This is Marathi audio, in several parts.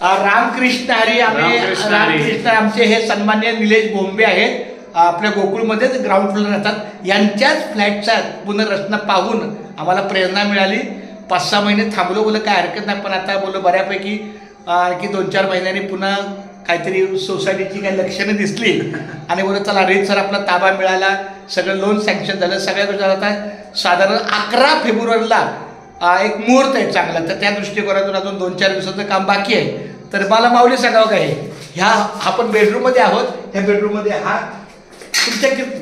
रामकृष्ण हरी. रामकृष्ण आमचे हे सन्मान्य निलेश बोंबे आहेत, आपल्या गोकुळमध्येच ग्राउंड फ्लोर राहतात. यांच्याच फ्लॅटचा पुनर्रचना पाहून आम्हाला प्रेरणा मिळाली. 5-6 महिने थांबलो, बोलं काय हरकत नाही, पण आता बोलं बऱ्यापैकी आणखी 2-4 महिन्यांनी पुन्हा काहीतरी सोसायटीची काही लक्षणं दिसली आणि बोलत चला रीत सर आपला ताबा मिळाला, सगळं लोन सँक्शन झालं, सगळ्या गोष्टी झाल्या. आता साधारण 11 फेब्रुवारीला एक मुहूर्त आहे चांगला, तर त्या दृष्टिकोनातून अजून 2-4 दिवसाचं काम बाकी आहे. तर मला माऊली सांगावं काय, ह्या आपण बेडरूममध्ये आहोत. ह्या बेडरूममध्ये हा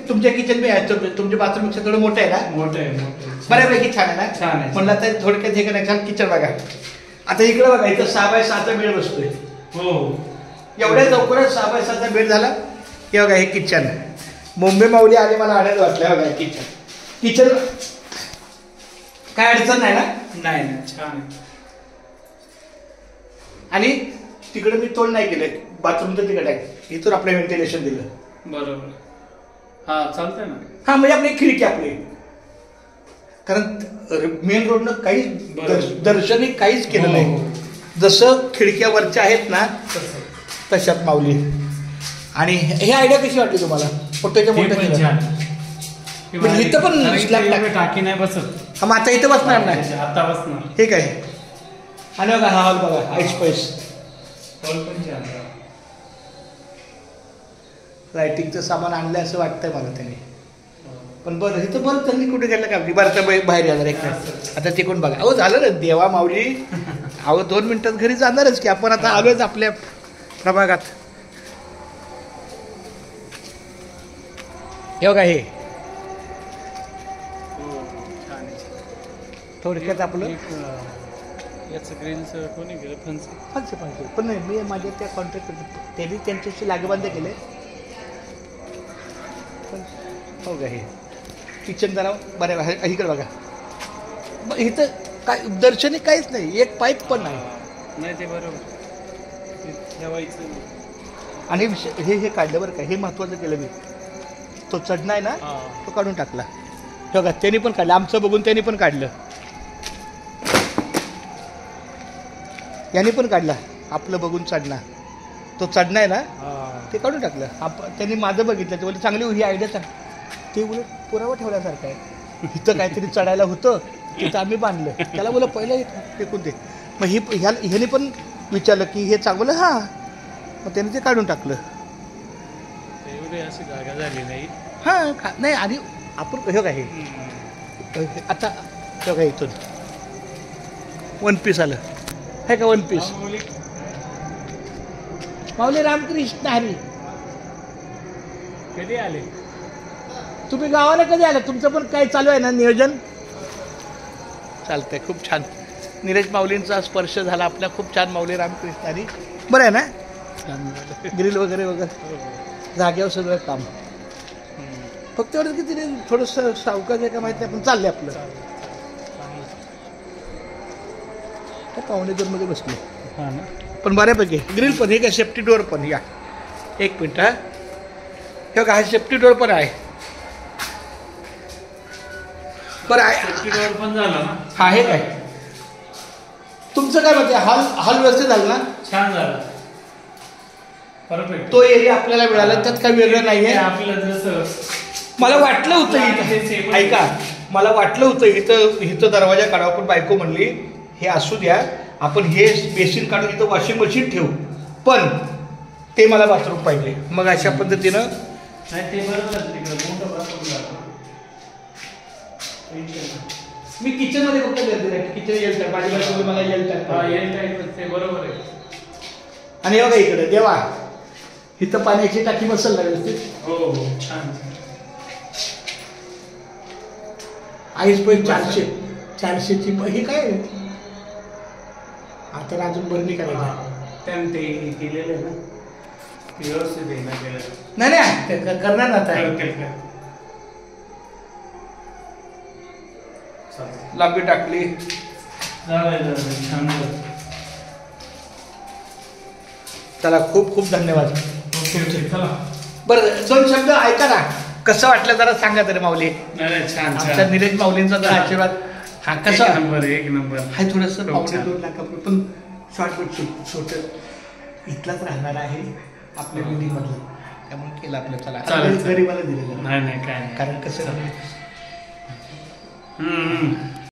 तुमच्या किचन बी आहे, तुमच्या बाथरूमपेक्षा थोडं मोठं आहे ना? मोठं आहे, बऱ्यापैकी छान आहे ना? छान आहे. म्हणलं तर थोडक्यात हे का छान किचन बघा. आता इकडे बघा, इथं 6x6चा बेड बसतोय. हो, एवढ्या चौकोनात 6x6चा बेड झाला. हे बघा, हे किचन. मुंबई माऊली आले, मला आनंद वाटला. बघा किचन काय अडचण नाही ना? नाही, छान आहे. आणि तिकडे मी तोंड नाही केलं, बाथरूम तर तिकडे आहे, इथून आपलं व्हेंटिलेशन दिलं. बरोबर, हा चालतंय ना. हा म्हणजे आपली खिडकी आपली, कारण मेन रोडनं काहीच दर्शनी काहीच केलं नाही. जसं खिडक्या वरच्या आहेत ना तशात माऊली. आणि हे आयडिया कशी वाटली तुम्हाला? मोठ्याच्या मोठ्या इथं पण टाकी नाही बसत. हा, मग आता इथं बसणार नाही, आता बसणार. ठीक आहे. आणि बघा हा हॉल बघा, आईस पैस लाइटिंगचं सामान आणलं असं वाटतंय मला त्याने. पण बरं इथं बरं त्यांनी कुठे गेलं का? बरं तर बाहेर जाणार एक आता ते कोण बघा. अहो झालं ना देवा माऊली, अहो 2 मिनिटात घरी जाणारच की आपण. आता आलोच आपल्या प्रभागात. हे बघा, हे थोडक्यात आपलं याचं ग्रीनचं कोणी गेलं फनचं पण नाही. मी माझ्या त्या कॉन्ट्रॅक्टर त्यांनी त्यांच्याशी लागेबांधे केले. हो का, हे किचन जरा बऱ्या इकडे बघा. इथं काय दर्शनी काहीच नाही, एक पाईप पण नाही. ते बरोबर ठेवायचं. आणि हे काढलं बरं का, हे महत्वाचं केलं मी. तो चढणा आहे ना, तो काढून टाकला. हे बघा, त्यांनी पण काढलं, आमचं बघून त्यांनी पण काढलं. यांनी पण काढला, आपलं बघून चढणा. तो चढणा आहे ना, ते काढून टाकलं. त्यांनी माझं बघितलं, ते बोलले चांगली ही आयडिया सांग. ते उलट पुरावा ठेवल्यासारखं आहे. इथं काहीतरी चढायला होतं, तिथं आम्ही बांधलं. त्याला बोला पहिलं फेकून दे. मग ह्याने पण विचारलं की हे चांगलं, हा, मग त्याने ते काढून टाकलं. अशी जागा झाली नाही. हा नाही, आधी आपण हे काय आता हे काय इथून 1 पीस आलं आहे का? 1 पीस माऊली. रामकृष्ण हरी. कधी आले तुम्ही गावाला? कधी आले? तुमचं पण काय चालू आहे ना नियोजन? चालतंय, खूप छान. नीरज माऊलींचा स्पर्श झाला आपल्या, खूप छान. माऊली रामकृष्ण हरी बरं आहे ना? ग्रिल वगैरे जागेवर सगळं काम. फक्त एवढं की तिने थोडंसं सावकाश आहे का माहिती नाही, पण चाललंय आपलं. त्या पावणे 2 मध्ये बसले. हा ना, पण बऱ्यापैकी ग्रिल पण. हे काय सेफ्टी डोअर पण. या 1 मिनिट, हा हे काय सेफ्टी डोअर पण आहे. बरं आहे, सेफ्टी डोअर पण झाला ना. हा, हे काय तुमचं काय मत आहे? हॉल व्यवस्थित झालं ना? छान झालं, परफेक्ट. तो एरिया आपल्याला मिळाला, त्यात काही वेगळं नाहीये. आपल्याला जसं मला वाटलं होतं इथं, ऐका, मला वाटलं होतं इथं दरवाजा काढावा, पण बायको म्हणली हे असू द्या, आपण हे बेसिन काढून इथं वॉशिंग मशीन ठेवू, पण ते मला बाथरूम पाहिजे. मग अशा पद्धतीनं ते मी किचन मध्ये फक्त किचन येईल, माझी बायको मला येईल बरोबर आहे. आणि बघा इकडे देवा, इथं पाण्याची टाकी बसेल ना व्यवस्थित? हो, छान. आईस पण 400ची हे काय आता अजून भरणी करायची. त्यानं ते केलेलं आहे ना, व्यवस्थित आहे ना. नाही करणार ना आता. लांबी टाकली, चला खूप खूप धन्यवाद. बरं 2 शब्द ऐका ना, कसं वाटलं जरा सांगा तरी माऊली. छान. आमच्या नीरज माऊलींचा जरा आशीर्वाद. हा कसा? 1 नंबर. हा थोडंसं 1.5-2 लाखापर्यंत, पण शॉर्ट छोटं इथलाच राहणार आहे आपल्या बिल्डिंगमधलं, त्यामुळे केलं आपलं. चला गरीबाला दिलेलं नाही काय कारण कसं